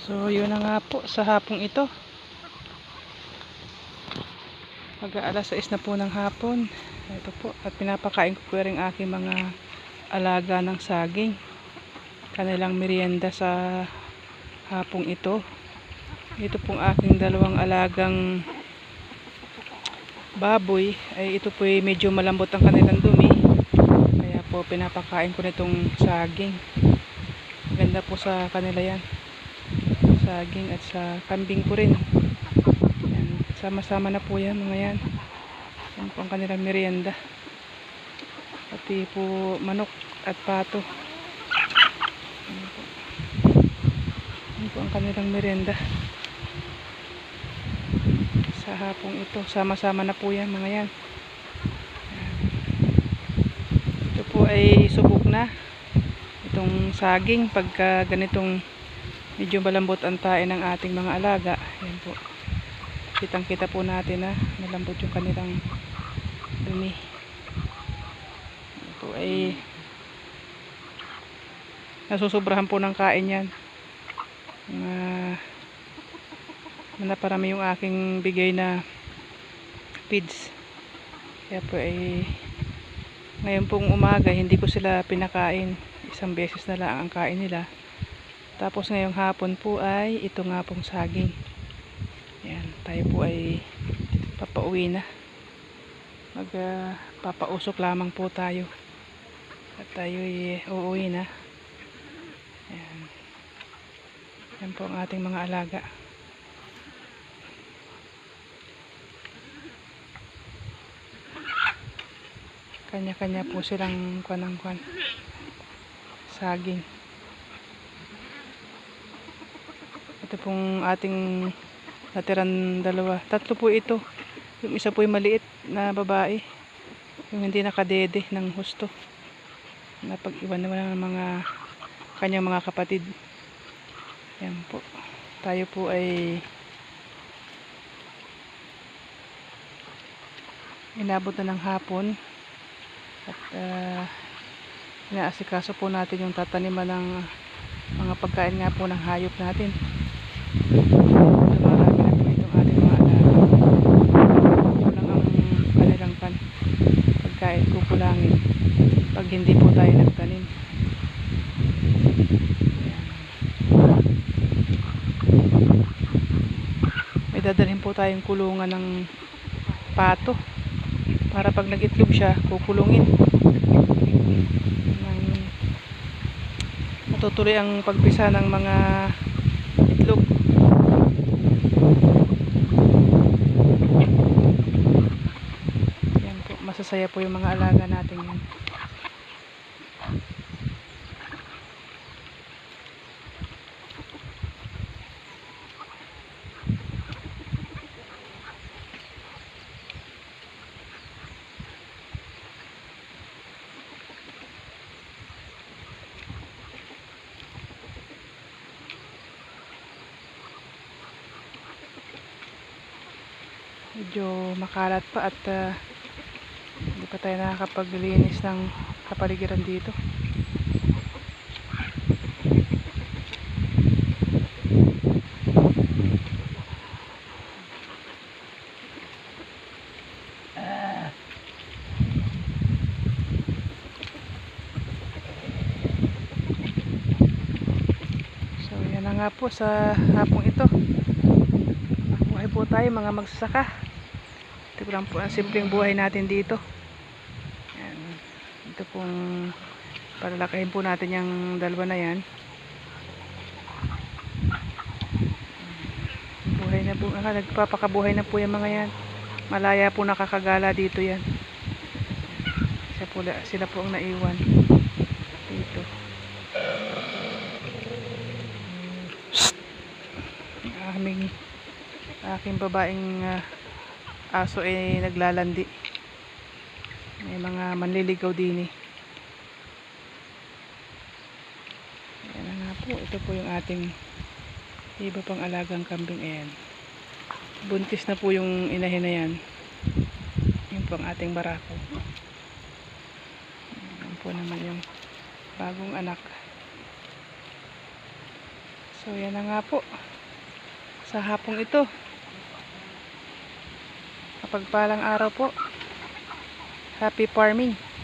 So yun na nga po sa hapong ito. Mag-aalas 6 na po ng hapon. Ito po, at pinapakain ko po rin aking mga alaga ng saging. Kanilang merienda sa hapong ito. Ito pong aking dalawang alagang baboy, ay ito po ay medyo malambot ang kanilang dumi. Kaya po pinapakain ko nitong saging. Ganda po sa kanila yan. Saging at sa kambing ko rin. Sama-sama na po yan mga yan. Yan po ang kanilang merienda. Pati po manok at pato. Yan po ang kanilang merienda. Sa hapong ito. Sama-sama na po yan mga yan. Ito po ay subok na. Itong saging pagka ganitong medyo malambot ang tae ng ating mga alaga. Yan po. Kitang-kita po natin na malambot yung kanilang dumi. Ito ay nasusobrahan po ng kain yan. Naparami yung aking bigay na feeds. Kaya po ay ngayon pong umaga hindi ko sila pinakain. Isang beses na lang ang kain nila. Tapos ngayong hapon po ay ito nga pong saging. Yan, tayo po ay papauwi na. Magpapausok lamang po tayo. At tayo ay uuwi na. Yan. Yan po ang ating mga alaga. Kanya-kanya po silang kwan saging. Ito pong ating natiran dalawa. Tatlo po ito. Yung isa po ay maliit na babae. Yung hindi nakadede ng husto. Napag-iwan naman ng mga kanyang mga kapatid. Yan po. Tayo po ay inabot na ng hapon. At inaasikaso po natin yung tataniman ng mga pagkain nga po ng hayop natin. Marami na po itong ating mga alaga. Kulang ang kanilang pagkain, kukulangin pag hindi po tayo nagtanim. May dadalhin po tayong kulungan ng pato para pag nag-itlog siya, kukulungin. Matutuloy ang pagpisa ng mga itlog. Yan po, masasaya po yung mga alaga natin yan. Medyo makalat pa at hindi pa tayo nakakapaglinis ng kapaligiran dito. So yan na nga po sa hapong ito. Buhay po tayo mga magsasaka. Ito lang po ang simpleng buhay natin dito. Yan. Ito pong palalakihin po natin yung dalawa na yan. Buhay na po. Nagpapakabuhay na po yung mga yan. Malaya po nakakagala dito yan. Sila po ang naiwan dito. Aking babaeng aso ay naglalandi. May mga manliligaw din eh. Ayan na nga po. Ito po yung ating iba pang alagang kambing. Ayan. Buntis na po yung inahin na yan. Yun po ang ating barako. Ayan po naman yung bagong anak. So yan na nga po. Sa hapong ito. Kapagpalang araw po. Happy farming.